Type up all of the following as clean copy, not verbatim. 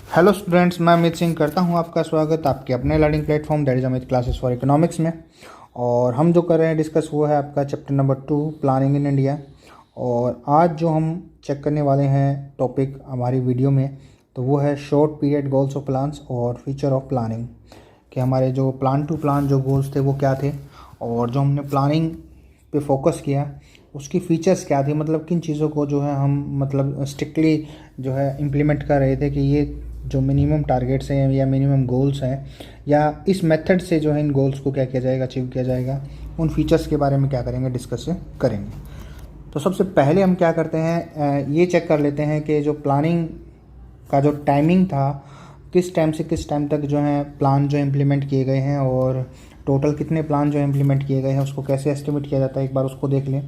Hello students, मैं अमित सिंह करता हूं आपका स्वागत आपके अपने learning platform that is Amit classes for economics में। और हम जो कर रहे हैं डिस्कस वो है आपका chapter number 2 planning in India. और आज जो हम चेक करने वाले हैं टॉपिक हमारी वीडियो में, तो वो है short period goals of plans और फीचर ऑफ प्लानिंग। कि हमारे जो प्लान टू प्लान जो गोल्स थे वो क्या थे, और जो हमने प्लानिंग पे फोकस किया उसकी फ़ीचर्स क्या थी, मतलब किन चीज़ों को जो है हम मतलब स्ट्रिक्टली जो है इम्प्लीमेंट कर रहे थे कि ये जो मिनिमम टारगेट्स हैं या मिनिमम गोल्स हैं या इस मेथड से जो है इन गोल्स को क्या किया जाएगा, अचीव किया जाएगा, उन फीचर्स के बारे में क्या करेंगे, डिस्कस करेंगे। तो सबसे पहले हम क्या करते हैं, ये चेक कर लेते हैं कि जो प्लानिंग का जो टाइमिंग था, किस टाइम से किस टाइम तक जो है प्लान जो इम्प्लीमेंट किए गए हैं और टोटल कितने प्लान जो इम्प्लीमेंट किए गए हैं उसको कैसे एस्टिमेट किया जाता है, एक बार उसको देख लें।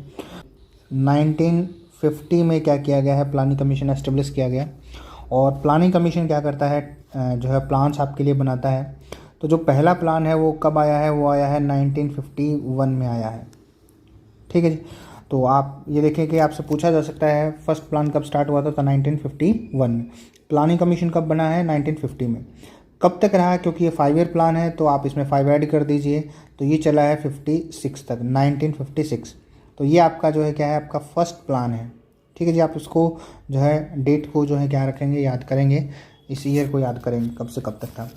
1950 में क्या किया गया है, प्लानिंग कमीशन एस्टेब्लिश किया गया। और प्लानिंग कमीशन क्या करता है, जो है प्लान्स आपके लिए बनाता है। तो जो पहला प्लान है वो कब आया है, वो आया है 1951 में आया है। ठीक है जी। तो आप ये देखें कि आपसे पूछा जा सकता है फर्स्ट प्लान कब स्टार्ट हुआ था, तो 1951 में। प्लानिंग कमीशन कब बना है, 1950 में। कब तक रहा है, क्योंकि ये 5 ईयर प्लान है तो आप इसमें 5 ऐड कर दीजिए, तो ये चला है 56 तक, 1956। तो ये आपका जो है क्या है, आपका फर्स्ट प्लान है। ठीक है जी। आप इसको जो है डेट को जो है क्या रखेंगे, याद करेंगे, इस ईयर को याद करेंगे कब से कब तक था।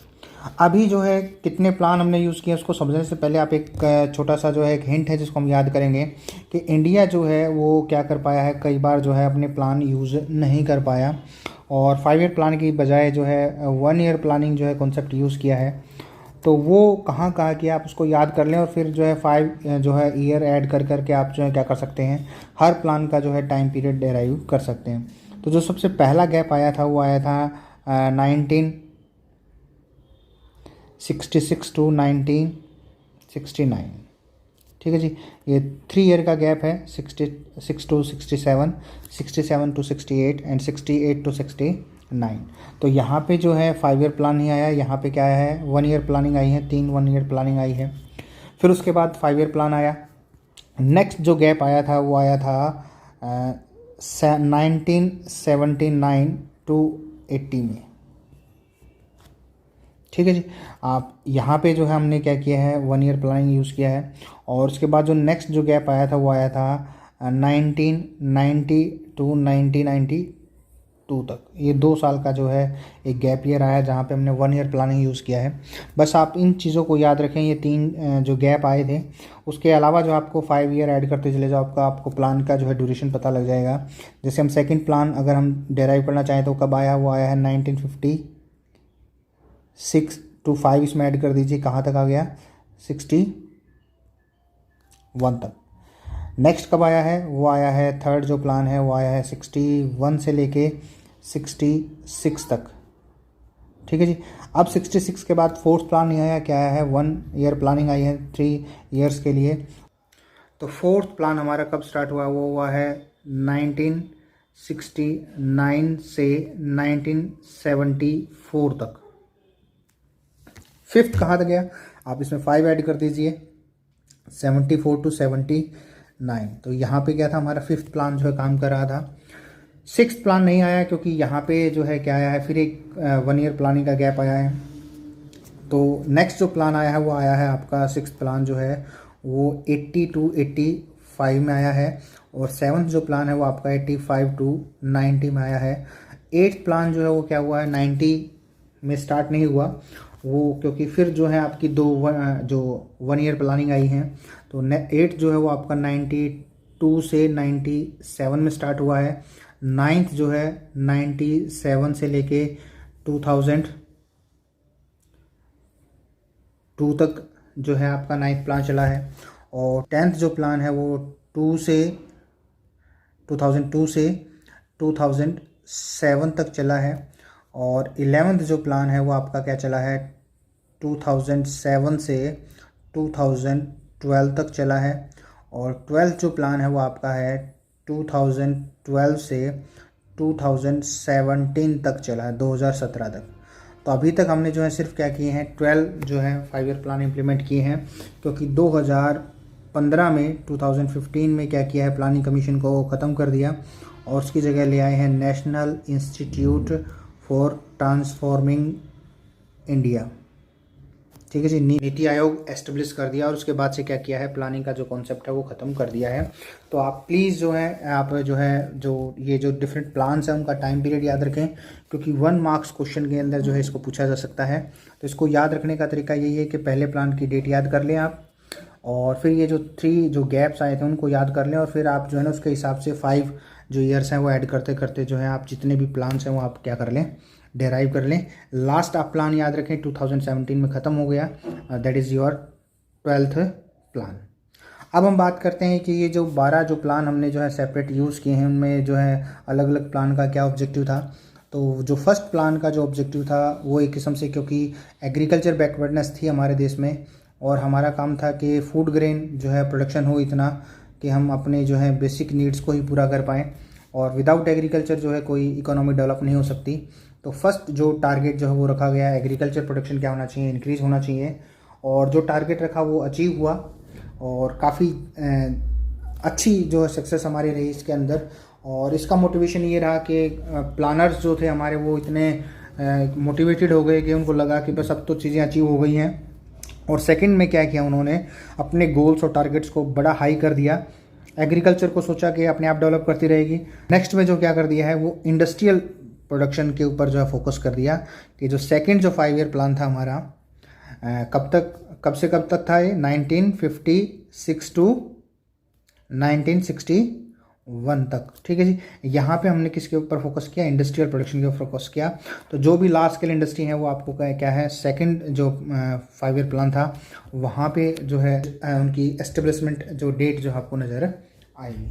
अभी जो है कितने प्लान हमने यूज़ किए उसको समझने से पहले आप एक छोटा सा जो है एक हिंट है जिसको हम याद करेंगे कि इंडिया जो है वो क्या कर पाया है, कई बार जो है अपने प्लान यूज़ नहीं कर पाया और 5 ईयर प्लान की बजाय जो है 1 ईयर प्लानिंग जो है कॉन्सेप्ट यूज़ किया है। तो वो कहाँ कहाँ किया आप उसको याद कर लें और फिर जो है 5 जो है ईयर ऐड कर करके आप जो है क्या कर सकते हैं, हर प्लान का जो है टाइम पीरियड डेराइव कर सकते हैं। तो जो सबसे पहला गैप आया था वो आया था 1966 टू 1969। ठीक है जी। ये 3 ईयर का गैप है, 66 टू 67, 67 टू 68 एंड 68 टू 69। तो यहाँ पे जो है 5 ईयर प्लान नहीं आया, यहाँ पे क्या है 1 ईयर प्लानिंग आई है, 3 1 ईयर प्लानिंग आई है। फिर उसके बाद 5 ईयर प्लान आया। नेक्स्ट जो गैप आया था वो आया था 1979 टू 80 में। ठीक है जी। आप यहाँ पे जो है हमने क्या किया है, 1 ईयर प्लानिंग यूज़ किया है। और उसके बाद जो नेक्स्ट जो गैप आया था वो आया था 1990 टू 1992 तक। ये 2 साल का जो है एक गैप ईयर आया जहाँ पे हमने 1 ईयर प्लानिंग यूज़ किया है। बस आप इन चीज़ों को याद रखें, ये 3 जो गैप आए थे। उसके अलावा जो आपको 5 ईयर ऐड करते चले जाओ, आपको प्लान का जो है ड्यूरेशन पता लग जाएगा। जैसे हम सेकेंड प्लान अगर हम डेराइव करना चाहें तो कब आया, वो आया है 1956 टू 5 इसमें ऐड कर दीजिए, कहाँ तक आ गया, 61 तक। नेक्स्ट कब आया है, वो आया है थर्ड जो प्लान है वो आया है 61 से लेके 66 तक। ठीक है जी। अब 66 के बाद फोर्थ प्लान नहीं आया, क्या आया है, 1 ईयर प्लानिंग आई है 3 ईयर्स के लिए। तो फोर्थ प्लान हमारा कब स्टार्ट हुआ, वो हुआ है 1969 से 1974 तक। फिफ्थ कहाँ तक गया, आप इसमें 5 ऐड कर दीजिए, 74 टू 79। तो यहाँ पे क्या था, हमारा फिफ्थ प्लान जो है काम कर रहा था। सिक्स्थ प्लान नहीं आया क्योंकि यहाँ पे जो है क्या आया है, फिर एक 1 ईयर प्लानिंग का गैप आया है। तो नेक्स्ट जो प्लान आया है वो आया है आपका सिक्स्थ प्लान जो है वो 80 टू 85 में आया है। और सेवन्थ जो प्लान है वो आपका 85 टू 90 में आया है। एट्थ प्लान जो है वो क्या हुआ है, 90 में स्टार्ट नहीं हुआ वो, क्योंकि फिर जो है आपकी जो 1 ईयर प्लानिंग आई हैं। तो 8 जो है वो आपका 92 से 97 में स्टार्ट हुआ है। नाइन्थ जो है 97 से लेके 2002 तक जो है आपका 9th प्लान चला है। और 10th जो प्लान है वो 2002 से 2007 तक चला है। और 11th जो प्लान है वो आपका क्या चला है, 2007 से 2012 तक चला है। और 12th जो प्लान है वो आपका है 2012 से 2017 तक चला है, 2017 तक। तो अभी तक हमने जो है सिर्फ क्या किए हैं, 12 जो है 5 ईयर प्लान इम्प्लीमेंट किए हैं, क्योंकि 2015 में 2015 में क्या किया है, प्लानिंग कमीशन को ख़त्म कर दिया और उसकी जगह ले आए हैं national institute for transforming India. ठीक है जी, नीति आयोग एस्टेब्लिश कर दिया और उसके बाद से क्या किया है, प्लानिंग का जो कॉन्सेप्ट है वो ख़त्म कर दिया है। तो आप प्लीज़ जो है आप जो ये जो डिफरेंट प्लान्स हैं उनका टाइम पीरियड याद रखें, क्योंकि 1 मार्क्स क्वेश्चन के अंदर जो है इसको पूछा जा सकता है। तो इसको याद रखने का तरीका यही है कि पहले प्लान की डेट याद कर लें आप, और फिर ये जो 3 जो गैप्स आए थे उनको याद कर लें, और फिर आप जो है ना उसके हिसाब से 5 जो ईयर्स हैं वो ऐड करते करते जो है आप जितने भी प्लान्स हैं वो आप क्या कर लें, डेराइव कर लें। लास्ट आप प्लान याद रखें 2017 में ख़त्म हो गया, that is your 12th plan. अब हम बात करते हैं कि ये जो 12 जो प्लान हमने जो है सेपरेट यूज़ किए हैं उनमें जो है अलग अलग प्लान का क्या ऑब्जेक्टिव था। तो जो फर्स्ट प्लान का जो ऑब्जेक्टिव था वो एक किस्म से, क्योंकि एग्रीकल्चर बैकवर्डनेस थी हमारे देश में और हमारा काम था कि फूड ग्रेन जो है प्रोडक्शन हो इतना कि हम अपने जो है बेसिक नीड्स को ही पूरा कर पाएँ, और विदाउट एग्रीकल्चर जो है कोई इकोनॉमी डेवलप नहीं हो सकती। तो फर्स्ट जो टारगेट जो है वो रखा गया, एग्रीकल्चर प्रोडक्शन क्या होना चाहिए, इंक्रीज़ होना चाहिए, और जो टारगेट रखा वो अचीव हुआ और काफ़ी अच्छी जो है सक्सेस हमारी रही इसके अंदर। और इसका मोटिवेशन ये रहा कि प्लानर्स जो थे हमारे वो इतने मोटिवेटेड हो गए कि उनको लगा कि बस अब तो चीज़ें अचीव हो गई हैं। और सेकंड में क्या किया उन्होंने, अपने गोल्स और टारगेट्स को बड़ा हाई कर दिया। एग्रीकल्चर को सोचा कि अपने आप डेवलप करती रहेगी। नेक्स्ट में जो क्या कर दिया है वो इंडस्ट्रियल प्रोडक्शन के ऊपर जो है फोकस कर दिया कि जो सेकंड जो 5 ईयर प्लान था हमारा कब से कब तक था ये, 1956 टू 1961 तक। ठीक है जी, यहाँ पे हमने किसके ऊपर फोकस किया, इंडस्ट्रियल प्रोडक्शन के ऊपर फोकस किया। तो जो भी लार्ज स्केल इंडस्ट्री है वो आपको क्या है, सेकंड जो 5 ईयर प्लान था वहाँ पे जो है उनकी एस्टेब्लिशमेंट जो डेट जो आपको नज़र आएगी।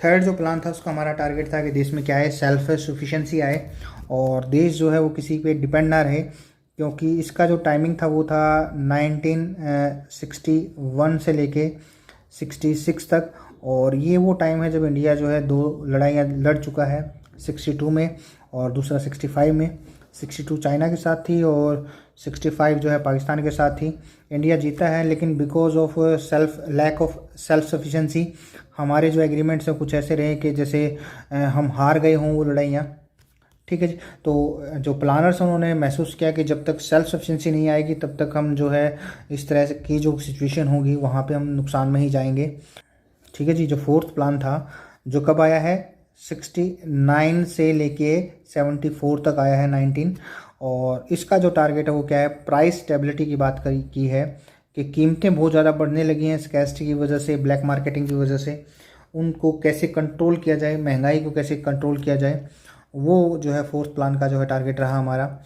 थर्ड जो प्लान था उसका हमारा टारगेट था कि देश में क्या है, सेल्फ सफिशिएंसी आए और देश जो है वो किसी पे डिपेंड ना रहे, क्योंकि इसका जो टाइमिंग था वो था 1961 से लेके 66 तक। और ये वो टाइम है जब इंडिया जो है 2 लड़ाइयाँ लड़ चुका है, 62 में और दूसरा 65 में। 62 चाइना के साथ थी और 65 जो है पाकिस्तान के साथ थी। इंडिया जीता है, लेकिन because of lack of self sufficiency हमारे जो एग्रीमेंट्स हैं कुछ ऐसे रहे कि जैसे हम हार गए हों वो लड़ाइयाँ। ठीक है जी, तो जो प्लानर्स उन्होंने महसूस किया कि जब तक सेल्फ सफिशिएंसी नहीं आएगी तब तक हम जो है इस तरह की जो सिचुएशन होगी वहाँ पे हम नुकसान में ही जाएंगे। ठीक है जी, जो फोर्थ प्लान था जो कब आया है, 69 से लेके 74 तक आया है 19। और इसका जो टारगेट है वो क्या है, प्राइस स्टेबिलिटी की बात की है कि कीमतें बहुत ज़्यादा बढ़ने लगी हैं स्कैर्सिटी की वजह से, ब्लैक मार्केटिंग की वजह से। उनको कैसे कंट्रोल किया जाए, महंगाई को कैसे कंट्रोल किया जाए, वो जो है फोर्थ प्लान का जो है टारगेट रहा हमारा।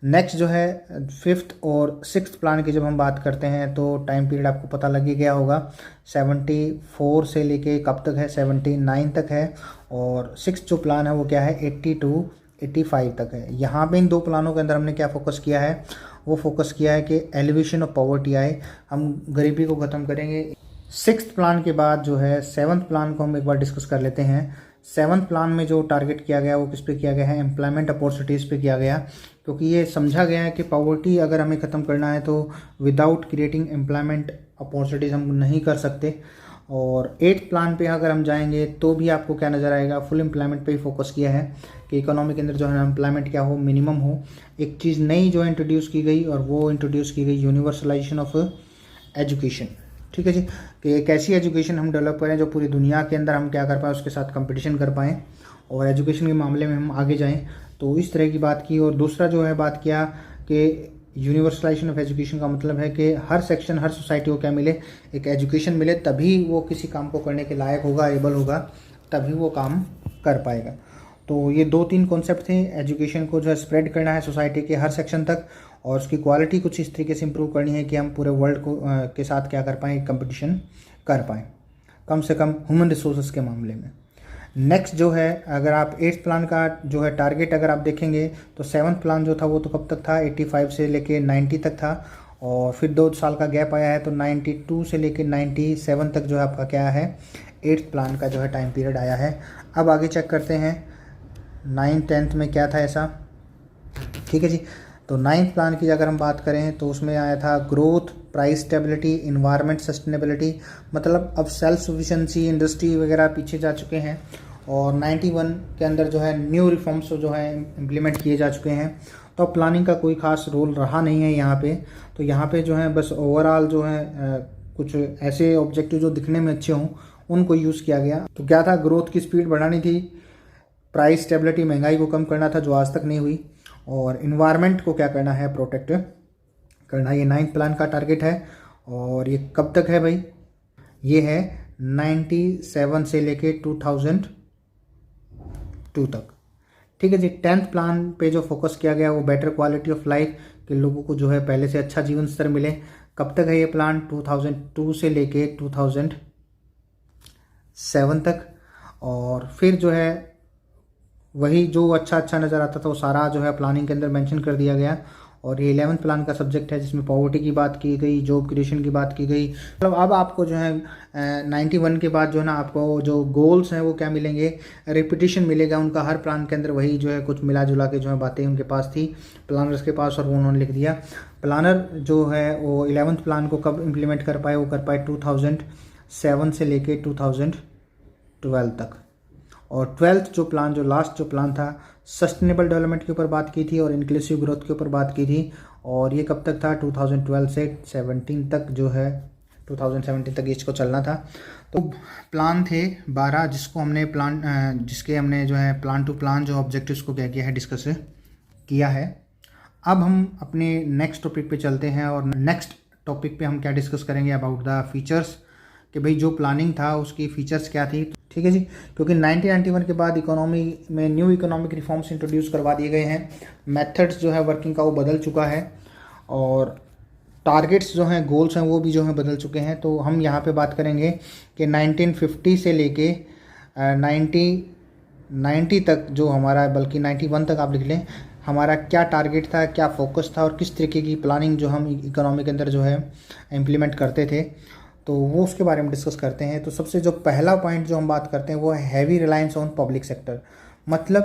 नेक्स्ट जो है 5th और 6th प्लान की जब हम बात करते हैं तो टाइम पीरियड आपको पता लग ही गया होगा, 74 से लेके कब तक है, 79 तक है। और 6th जो प्लान है वो क्या है, 80 टू 85 तक है। यहाँ पे इन 2 प्लानों के अंदर हमने क्या फोकस किया है, वो फोकस किया है कि एलिवेशन ऑफ पॉवर्टी आए, हम गरीबी को ख़त्म करेंगे। 6th प्लान के बाद जो है 7th प्लान को हम एक बार डिस्कस कर लेते हैं। 7th प्लान में जो टारगेट किया गया वो किस पे किया गया है, एम्प्लॉयमेंट अपॉर्चुनिटीज़ पे किया गया, क्योंकि ये समझा गया है कि पॉवर्टी अगर हमें ख़त्म करना है तो विदाउट क्रिएटिंग एम्प्लॉयमेंट अपॉर्चुनिटीज़ हम नहीं कर सकते। और 8th प्लान पे अगर हम जाएंगे तो भी आपको क्या नज़र आएगा, फुल एम्प्लॉयमेंट पे ही फोकस किया है कि इकोनॉमी के अंदर जो है एम्प्लॉयमेंट क्या हो, मिनिमम हो। एक चीज़ नई जो इंट्रोड्यूस की गई और वो इंट्रोड्यूस की गई यूनिवर्सलाइजेशन ऑफ एजुकेशन। ठीक है जी, कि एक ऐसी एजुकेशन हम डेवलप करें जो पूरी दुनिया के अंदर हम क्या कर पाएँ, उसके साथ कंपटीशन कर पाएँ और एजुकेशन के मामले में हम आगे जाएं। तो इस तरह की बात की। और दूसरा जो है बात किया कि यूनिवर्सलाइजेशन ऑफ एजुकेशन का मतलब है कि हर सेक्शन, हर सोसाइटी को क्या मिले, एक एजुकेशन मिले, तभी वो किसी काम को करने के लायक होगा, एबल होगा, तभी वो काम कर पाएगा। तो ये 2-3 कॉन्सेप्ट थे। एजुकेशन को जो है स्प्रेड करना है सोसाइटी के हर सेक्शन तक और उसकी क्वालिटी कुछ इस तरीके से इम्प्रूव करनी है कि हम पूरे वर्ल्ड को के साथ क्या कर पाएँ, कंपटीशन कर पाएँ, कम से कम ह्यूमन रिसोर्सेज के मामले में। नेक्स्ट जो है, अगर आप 8th प्लान का जो है टारगेट अगर आप देखेंगे तो 7th प्लान जो था वो तो कब तक था, 85 से लेके 90 तक था। और फिर 2 साल का गैप आया है तो 92 से लेके 97 तक जो है आपका क्या है, 8th प्लान का जो है टाइम पीरियड आया है। अब आगे चेक करते हैं 9th 10th में क्या था ऐसा। ठीक है जी, तो 9th प्लान की अगर हम बात करें तो उसमें आया था growth, price stability, environment sustainability. मतलब अब सेल्फ सफिशिएंसी, इंडस्ट्री वगैरह पीछे जा चुके हैं और 91 के अंदर जो है न्यू रिफॉर्म्स जो है इम्प्लीमेंट किए जा चुके हैं। तो अब प्लानिंग का कोई खास रोल रहा नहीं है यहाँ पे। तो यहाँ पे जो है बस ओवरऑल जो है कुछ ऐसे ऑब्जेक्टिव जो दिखने में अच्छे हों उनको यूज़ किया गया। तो क्या था, ग्रोथ की स्पीड बढ़ानी थी, प्राइस स्टेबिलिटी महंगाई को कम करना था जो आज तक नहीं हुई, और इन्वायरमेंट को क्या करना है, प्रोटेक्ट करना। ये 9th प्लान का टारगेट है। और ये कब तक है भाई, ये है 97 से लेके 2002 तक। ठीक है जी। 10th प्लान पे जो फोकस किया गया वो बेटर क्वालिटी ऑफ लाइफ, कि लोगों को जो है पहले से अच्छा जीवन स्तर मिले। कब तक है ये प्लान, 2002 से लेके 2007 तक। और फिर जो है वही जो अच्छा अच्छा नज़र आता था वो सारा जो है प्लानिंग के अंदर मेंशन कर दिया गया। और ये 11th प्लान का सब्जेक्ट है जिसमें पॉवर्टी की बात की गई, जॉब क्रिएशन की बात की गई। मतलब अब आपको जो है 91 के बाद जो है ना आपको जो गोल्स हैं वो क्या मिलेंगे, रिपीटिशन मिलेगा उनका हर प्लान के अंदर। वही जो है कुछ मिला जुला के जो है बातें उनके पास थी, प्लानर्स के पास, और वो उन्होंने लिख दिया। प्लानर जो है वो 11th प्लान को कब इम्प्लीमेंट कर पाए, वो कर पाए 2007 से लेके 2012 तक। और 12th जो प्लान, जो लास्ट जो प्लान था, सस्टेनेबल डेवलपमेंट के ऊपर बात की थी और इंक्लूसिव ग्रोथ के ऊपर बात की थी। और ये कब तक था, 2012 से 17 तक जो है 2017 तक इसको चलना था। तो प्लान थे 12 जिसको हमने जिसके हमने जो है प्लान टू प्लान जो ऑब्जेक्टिव्स को क्या किया है, डिस्कस किया है। अब हम अपने नेक्स्ट टॉपिक पे चलते हैं। और नेक्स्ट टॉपिक पे हम क्या डिस्कस करेंगे, अबाउट द फीचर्स, कि भाई जो प्लानिंग था उसकी फीचर्स क्या थी। ठीक है जी। क्योंकि 1991 के बाद इकोनॉमी में न्यू इकोनॉमिक रिफॉर्म्स इंट्रोड्यूस करवा दिए गए हैं, मेथड्स जो है वर्किंग का वो बदल चुका है, और टारगेट्स जो हैं, गोल्स हैं, वो भी जो हैं बदल चुके हैं। तो हम यहाँ पे बात करेंगे कि 1950 से लेके 1990 तक जो हमारा, बल्कि 91 तक आप लिख लें, हमारा क्या टारगेट था, क्या फोकस था, और किस तरीके की प्लानिंग जो हम इकोनॉमी के अंदर जो है इम्प्लीमेंट करते थे, तो वो उसके बारे में डिस्कस करते हैं। तो सबसे जो पहला पॉइंट जो हम बात करते हैं वो है heavy reliance on public sector. मतलब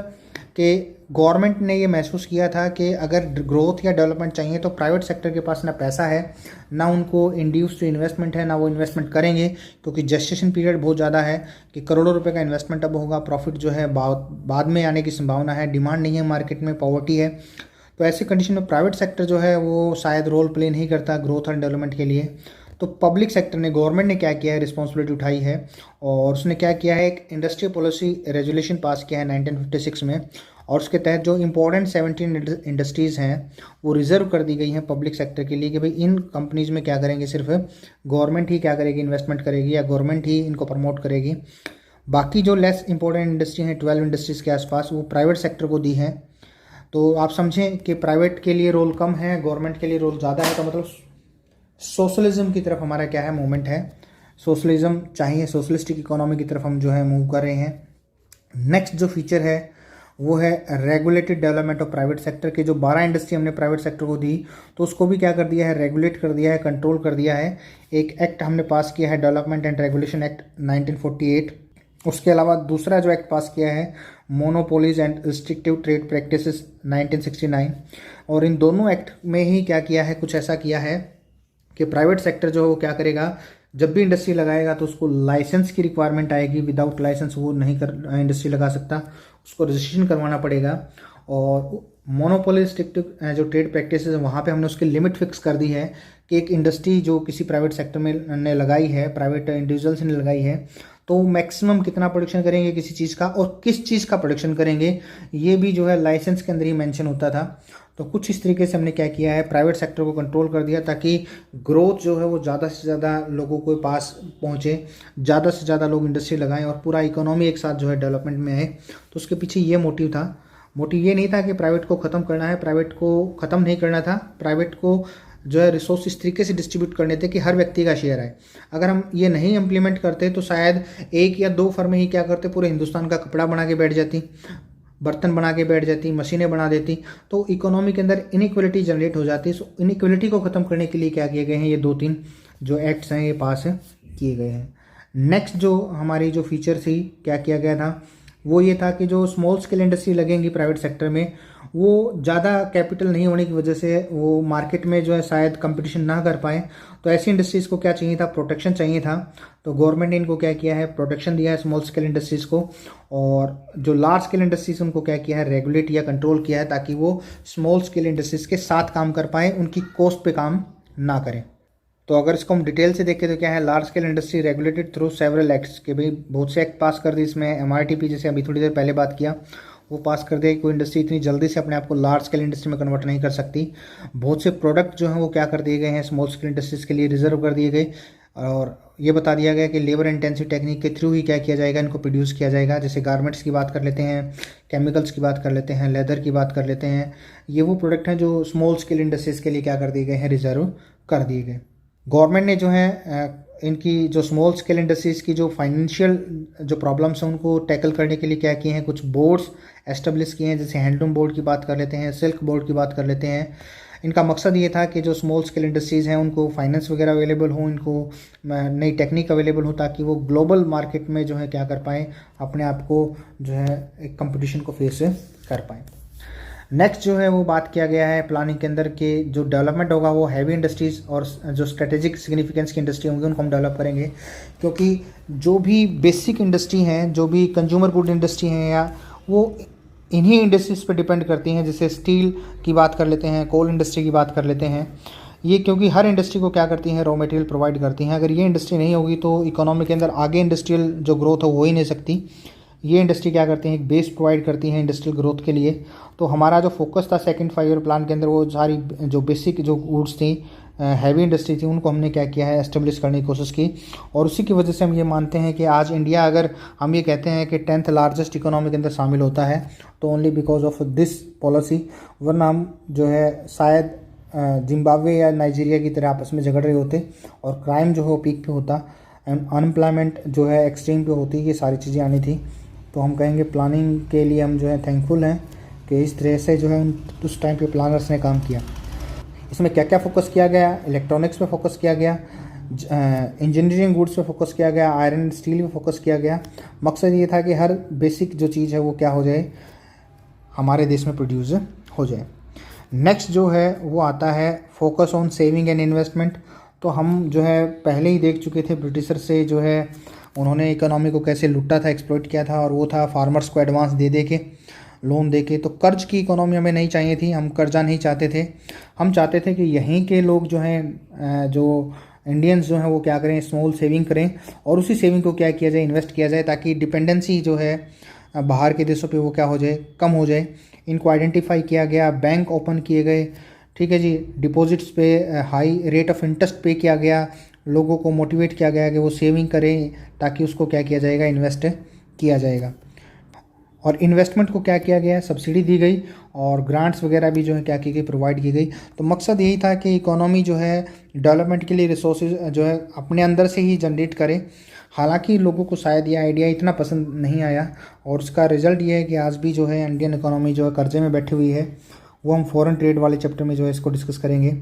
कि गवर्नमेंट ने ये महसूस किया था कि अगर ग्रोथ या डेवलपमेंट चाहिए तो प्राइवेट सेक्टर के पास ना पैसा है, ना उनको इंड्यूस टू इन्वेस्टमेंट है, ना वो इन्वेस्टमेंट करेंगे, क्योंकि जेस्टेशन पीरियड बहुत ज़्यादा है कि करोड़ों रुपए का इन्वेस्टमेंट अब होगा, प्रॉफिट जो है बाद में आने की संभावना है, डिमांड नहीं है मार्केट में, पॉवर्टी है। तो ऐसी कंडीशन में प्राइवेट सेक्टर जो है वो शायद रोल प्ले नहीं करता ग्रोथ एंड डेवलपमेंट के लिए। तो पब्लिक सेक्टर ने, गवर्नमेंट ने क्या किया है, रिस्पॉन्सिबिलिटी उठाई है, और उसने क्या किया है, एक इंडस्ट्री पॉलिसी रेजोल्यूशन पास किया है 1956 में। और उसके तहत जो इंपॉर्टेंट 17 इंडस्ट्रीज़ हैं वो रिजर्व कर दी गई हैं पब्लिक सेक्टर के लिए, कि भाई इन कंपनीज़ में क्या करेंगे, सिर्फ गवर्नमेंट ही क्या करेगी, इन्वेस्टमेंट करेगी, या गवर्नमेंट ही इनको प्रमोट करेगी। बाकी जो लेस इंपॉर्टेंट इंडस्ट्री हैं 12 इंडस्ट्रीज़ के आसपास, वो प्राइवेट सेक्टर को दी हैं। तो आप समझें कि प्राइवेट के लिए रोल कम है, गवर्नमेंट के लिए रोल ज़्यादा है। तो मतलब सोशलिज्म की तरफ हमारा क्या है, मूवमेंट है, सोशलिज्म चाहिए, सोशलिस्टिक इकोनॉमी की तरफ हम जो है मूव कर रहे हैं। नेक्स्ट जो फीचर है वो है regulated development of private sector के। जो 12 इंडस्ट्री हमने प्राइवेट सेक्टर को दी तो उसको भी क्या कर दिया है, रेगुलेट कर दिया है, कंट्रोल कर दिया है। एक एक्ट हमने पास किया है, डेवलपमेंट एंड रेगुलेशन एक्ट 1948। उसके अलावा दूसरा जो एक्ट पास किया है, monopolies and restrictive trade practices 1969। और इन दोनों एक्ट में ही क्या किया है, कुछ ऐसा किया है कि प्राइवेट सेक्टर जो है वो क्या करेगा, जब भी इंडस्ट्री लगाएगा तो उसको लाइसेंस की रिक्वायरमेंट आएगी। विदाउट लाइसेंस वो नहीं इंडस्ट्री लगा सकता, उसको रजिस्ट्रेशन करवाना पड़ेगा। और मोनोपोलिस्टिक जो ट्रेड प्रैक्टिसेस है वहाँ पे हमने उसकी लिमिट फिक्स कर दी है कि एक इंडस्ट्री जो किसी प्राइवेट सेक्टर में ने लगाई है, प्राइवेट इंडिविजुअल्स ने लगाई है, तो मैक्सिमम कितना प्रोडक्शन करेंगे किसी चीज़ का, और किस चीज़ का प्रोडक्शन करेंगे, ये भी जो है लाइसेंस के अंदर ही मेंशन होता था। तो कुछ इस तरीके से हमने क्या किया है, प्राइवेट सेक्टर को कंट्रोल कर दिया ताकि ग्रोथ जो है वो ज़्यादा से ज़्यादा लोगों के पास पहुँचे, ज़्यादा से ज़्यादा लोग इंडस्ट्री लगाएं और पूरा इकोनॉमी एक साथ जो है डेवलपमेंट में आए। तो उसके पीछे ये मोटिव था। मोटिव ये नहीं था कि प्राइवेट को ख़त्म करना है, प्राइवेट को ख़त्म नहीं करना था, प्राइवेट को जो है रिसोर्स इस तरीके से डिस्ट्रीब्यूट करने थे कि हर व्यक्ति का शेयर आए। अगर हम ये नहीं इम्प्लीमेंट करते तो शायद 1 या 2 फर्में ही क्या करते, पूरे हिंदुस्तान का कपड़ा बना के बैठ जाती, बर्तन बना के बैठ जाती, मशीनें बना देती, तो इकोनॉमी के अंदर इनइक्वलिटी जनरेट हो जाती। सो इनइक्वलिटी को ख़त्म करने के लिए क्या किए गए हैं, ये 2-3 जो एक्ट्स हैं ये पास किए गए हैं। नेक्स्ट जो हमारी जो फीचर थी, क्या किया गया था, वो ये था कि जो स्मॉल स्केल इंडस्ट्री लगेंगी प्राइवेट सेक्टर में, वो ज़्यादा कैपिटल नहीं होने की वजह से वो मार्केट में जो है शायद कंपटीशन ना कर पाएँ। तो ऐसी इंडस्ट्रीज़ को क्या चाहिए था, प्रोटेक्शन चाहिए था। तो गवर्नमेंट ने इनको क्या किया है, प्रोटेक्शन दिया है स्मॉल स्केल इंडस्ट्रीज़ को, और जो लार्ज स्केल इंडस्ट्रीज़ उनको क्या किया है, रेगुलेट या कंट्रोल किया है, ताकि वो स्मॉल स्केल इंडस्ट्रीज़ के साथ काम कर पाएँ, उनकी कॉस्ट पे काम ना करें। तो अगर इसको हम डिटेल से देखें तो क्या है, large scale industry regulated through several acts, के भाई बहुत से एक्ट पास कर दिए। इसमें MRTP जैसे अभी थोड़ी देर पहले बात किया, वो पास कर दे। कोई इंडस्ट्री इतनी जल्दी से अपने आप को लार्ज स्केल इंडस्ट्री में कन्वर्ट नहीं कर सकती। बहुत से प्रोडक्ट जो हैं वो क्या कर दिए गए हैं, स्मॉल स्केल इंडस्ट्रीज के लिए रिजर्व कर दिए गए, और ये बता दिया गया कि लेबर इंटेंसिव टेक्निक के थ्रू ही क्या किया जाएगा, इनको प्रोड्यूस किया जाएगा। जैसे गारमेंट्स की बात कर लेते हैं, केमिकल्स की बात कर लेते हैं, लेदर की बात कर लेते हैं। ये वो प्रोडक्ट हैं जो स्मॉल स्केल इंडस्ट्रीज के लिए क्या कर दिए गए हैं, रिजर्व कर दिए गए। गवर्नमेंट ने जो है इनकी जो स्मॉल स्केल इंडस्ट्रीज़ की जो फाइनेंशियल जो प्रॉब्लम्स हैं उनको टैकल करने के लिए क्या किए हैं, कुछ बोर्ड्स एस्टेब्लिश किए हैं। जैसे हैंडलूम बोर्ड की बात कर लेते हैं, सिल्क बोर्ड की बात कर लेते हैं। इनका मकसद ये था कि जो स्मॉल स्केल इंडस्ट्रीज़ हैं उनको फाइनेंस वगैरह अवेलेबल हो, इनको नई टेक्निक अवेलेबल हो, ताकि वो ग्लोबल मार्केट में जो है क्या कर पाएँ, अपने आप को जो है एक कंपटीशन को फेस कर पाएँ। नेक्स्ट जो है वो बात किया गया है प्लानिंग के अंदर कि जो डेवलपमेंट होगा वो हैवी इंडस्ट्रीज़ और जो स्ट्रेटेजिक सिग्निफिकेंस की इंडस्ट्री होंगी उनको हम डेवलप करेंगे। क्योंकि जो भी बेसिक इंडस्ट्री हैं, जो भी कंज्यूमर गुड इंडस्ट्री हैं, या वो इन्हीं इंडस्ट्रीज़ पे डिपेंड करती हैं। जैसे स्टील की बात कर लेते हैं, कोल इंडस्ट्री की बात कर लेते हैं। ये क्योंकि हर इंडस्ट्री को क्या करती हैं, रॉ मटेरियल प्रोवाइड करती हैं। अगर ये इंडस्ट्री नहीं होगी तो इकोनॉमी के अंदर आगे इंडस्ट्रियल जो ग्रोथ है वो हो ही नहीं सकती। ये इंडस्ट्री क्या करती हैं, एक बेस प्रोवाइड करती हैं इंडस्ट्रियल ग्रोथ के लिए। तो हमारा जो फोकस था सेकंड 5 ईयर प्लान के अंदर, वो सारी जो बेसिक जो गुड्स थी, हैवी इंडस्ट्री थी, उनको हमने क्या किया है, एस्टेब्लिश करने की कोशिश की। और उसी की वजह से हम ये मानते हैं कि आज इंडिया, अगर हम ये कहते हैं कि 10th लार्जेस्ट इकोनॉमी के अंदर शामिल होता है, तो only because of this policy. वरना हम जो है शायद जिम्बाब्वे या नाइजीरिया की तरह आपस में झगड़ रहे होते, और क्राइम जो है वो पीक पे होता, एंड अनएम्प्लॉयमेंट जो है एक्सट्रीम पे होती। ये सारी चीज़ें आनी थी। तो हम कहेंगे प्लानिंग के लिए हम जो है थैंकफुल हैं कि इस तरह से जो है उस टाइम पे प्लानर्स ने काम किया। इसमें क्या क्या फोकस किया गया, इलेक्ट्रॉनिक्स पे फोकस किया गया, इंजीनियरिंग गुड्स पे फोकस किया गया, आयरन एंड स्टील पे फोकस किया गया। मकसद ये था कि हर बेसिक जो चीज़ है वो क्या हो जाए, हमारे देश में प्रोड्यूस हो जाए। नेक्स्ट जो है वो आता है focus on saving and investment. तो हम जो है पहले ही देख चुके थे ब्रिटिशर से जो है उन्होंने इकोनॉमी को कैसे लूटा था, एक्सप्लॉइट किया था, और वो था फार्मर्स को एडवांस दे के, लोन दे के। तो कर्ज की इकोनॉमी हमें नहीं चाहिए थी, हम कर्जा नहीं चाहते थे। हम चाहते थे कि यहीं के लोग जो हैं, जो इंडियंस जो हैं, वो क्या करें, स्मॉल सेविंग करें, और उसी सेविंग को क्या किया जाए, इन्वेस्ट किया जाए, ताकि डिपेंडेंसी जो है बाहर के देशों पे वो क्या हो जाए, कम हो जाए। इनको आइडेंटिफाई किया गया, बैंक ओपन किए गए, ठीक है जी, डिपॉजिट्स पे हाई रेट ऑफ इंटरेस्ट पे किया गया, लोगों को मोटिवेट किया गया कि वो सेविंग करें, ताकि उसको क्या किया जाएगा, इन्वेस्ट किया जाएगा। और इन्वेस्टमेंट को क्या किया गया, सब्सिडी दी गई, और ग्रांट्स वगैरह भी जो है क्या की गई, प्रोवाइड की गई। तो मकसद यही था कि इकोनॉमी जो है डेवलपमेंट के लिए रिसोर्सेज जो है अपने अंदर से ही जनरेट करे। हालांकि लोगों को शायद ये आइडिया इतना पसंद नहीं आया, और उसका रिजल्ट ये है कि आज भी जो है इंडियन इकोनॉमी जो है कर्जे में बैठी हुई है। वो हम फॉरेन ट्रेड वाले चैप्टर में जो है इसको डिस्कस करेंगे।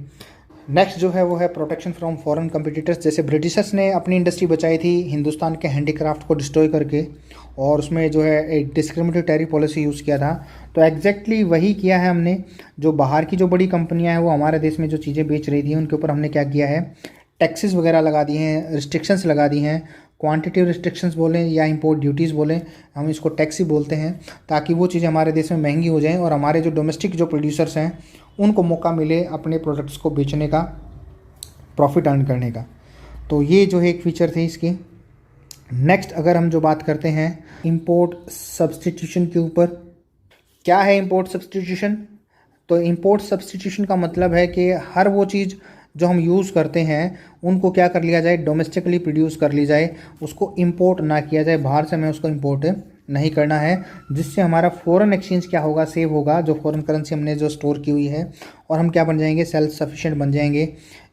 नेक्स्ट जो है वो है प्रोटेक्शन फ्रॉम फॉरेन कंपटीटर्स। जैसे ब्रिटिशर्स ने अपनी इंडस्ट्री बचाई थी हिंदुस्तान के हैंडीक्राफ्ट को डिस्ट्रॉय करके, और उसमें जो है एक डिस्क्रिमिनेटरी टैरिफ पॉलिसी यूज़ किया था। तो एग्जैक्टली वही किया है हमने। जो बाहर की जो बड़ी कंपनियां हैं वो हमारे देश में जो चीज़ें बेच रही थी उनके ऊपर हमने क्या किया है, टैक्सेस वगैरह लगा दिए हैं, रिस्ट्रिक्शंस लगा दी हैं। क्वांटिटिव रिस्ट्रिक्शंस बोलें या इंपोर्ट ड्यूटीज़ बोलें, हम इसको टैक्स ही बोलते हैं, ताकि वो चीज़ें हमारे देश में महंगी हो जाएं और हमारे जो डोमेस्टिक जो प्रोड्यूसर्स हैं उनको मौका मिले अपने प्रोडक्ट्स को बेचने का, प्रॉफिट अर्न करने का। तो ये जो है एक फीचर थी इसकी। नेक्स्ट अगर हम जो बात करते हैं इंपोर्ट सब्सटीट्यूशन के ऊपर, क्या है इंपोर्ट सब्सटीट्यूशन? तो इंपोर्ट सब्सटीट्यूशन का मतलब है कि हर वो चीज़ जो हम यूज़ करते हैं उनको क्या कर लिया जाए, डोमेस्टिकली प्रोड्यूस कर ली जाए, उसको इंपोर्ट ना किया जाए, बाहर से हमें उसको इंपोर्ट नहीं करना है। जिससे हमारा फॉरेन एक्सचेंज क्या होगा, सेव होगा, जो फॉरेन करेंसी हमने जो स्टोर की हुई है, और हम क्या बन जाएंगे, सेल्फ सफिशिएंट बन जाएंगे।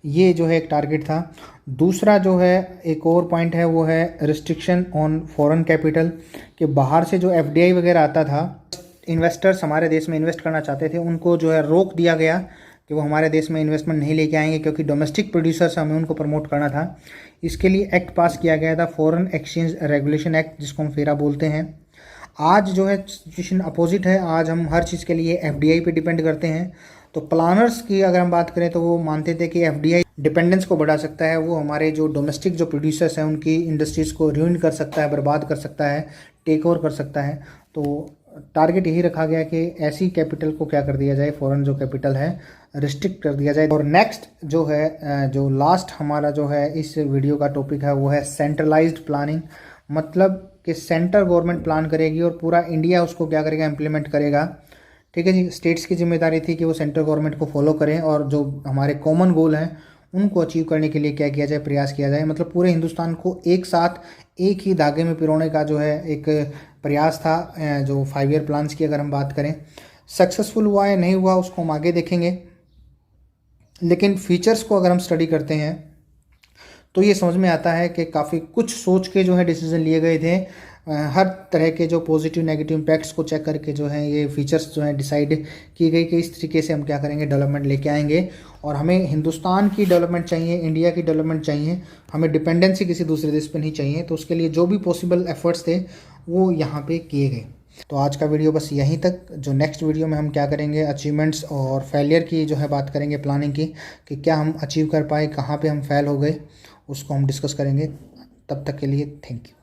ये जो है एक टारगेट था। दूसरा जो है एक और पॉइंट है वो है रिस्ट्रिक्शन ऑन फॉरेन कैपिटल, कि बाहर से जो FDI वगैरह आता था, इन्वेस्टर्स हमारे देश में इन्वेस्ट करना चाहते थे, उनको जो है रोक दिया गया कि वो हमारे देश में इन्वेस्टमेंट नहीं लेके आएंगे, क्योंकि डोमेस्टिक प्रोड्यूसर्स हमें उनको प्रमोट करना था। इसके लिए एक्ट पास किया गया था, फॉरेन एक्सचेंज रेगुलेशन एक्ट, जिसको हम फेरा बोलते हैं। आज जो है सिचुएशन अपोजिट है, आज हम हर चीज़ के लिए एफडीआई पे डिपेंड करते हैं। तो प्लानर्स की अगर हम बात करें तो वो मानते थे कि एफडीआई डिपेंडेंस को बढ़ा सकता है, वो हमारे जो डोमेस्टिक जो प्रोड्यूसर्स हैं उनकी इंडस्ट्रीज़ को रूइन कर सकता है, बर्बाद कर सकता है, टेक ओवर कर सकता है। तो टारगेट यही रखा गया कि ऐसी कैपिटल को क्या कर दिया जाए, फॉरेन जो कैपिटल है रिस्ट्रिक्ट कर दिया जाए। और नेक्स्ट जो है, जो लास्ट हमारा जो है इस वीडियो का टॉपिक है वो है सेंट्रलाइज्ड प्लानिंग। मतलब कि सेंट्रल गवर्नमेंट प्लान करेगी और पूरा इंडिया उसको क्या करेगा, इम्प्लीमेंट करेगा। ठीक है जी, स्टेट्स की जिम्मेदारी थी कि वो सेंट्रल गवर्नमेंट को फॉलो करें और जो हमारे कॉमन गोल हैं उनको अचीव करने के लिए क्या किया जाए, प्रयास किया जाए। मतलब पूरे हिंदुस्तान को एक साथ एक ही धागे में पिरोने का जो है एक प्रयास था। जो 5 ईयर प्लान्स की अगर हम बात करें, सक्सेसफुल हुआ है नहीं हुआ उसको हम आगे देखेंगे, लेकिन फीचर्स को अगर हम स्टडी करते हैं तो ये समझ में आता है कि काफ़ी कुछ सोच के जो है डिसीजन लिए गए थे। हर तरह के जो पॉजिटिव नेगेटिव इम्पैक्ट्स को चेक करके जो है ये फीचर्स जो है डिसाइड की गई कि इस तरीके से हम क्या करेंगे, डेवलपमेंट लेके आएंगे। और हमें हिंदुस्तान की डेवलपमेंट चाहिए, इंडिया की डेवलपमेंट चाहिए, हमें डिपेंडेंसी किसी दूसरे देश पर नहीं चाहिए। तो उसके लिए जो भी पॉसिबल एफर्ट्स थे वो यहाँ पे किए गए। तो आज का वीडियो बस यहीं तक। जो नेक्स्ट वीडियो में हम क्या करेंगे, अचीवमेंट्स और फेलियर की जो है बात करेंगे, प्लानिंग की, कि क्या हम अचीव कर पाए, कहाँ पे हम फेल हो गए, उसको हम डिस्कस करेंगे। तब तक के लिए थैंक यू।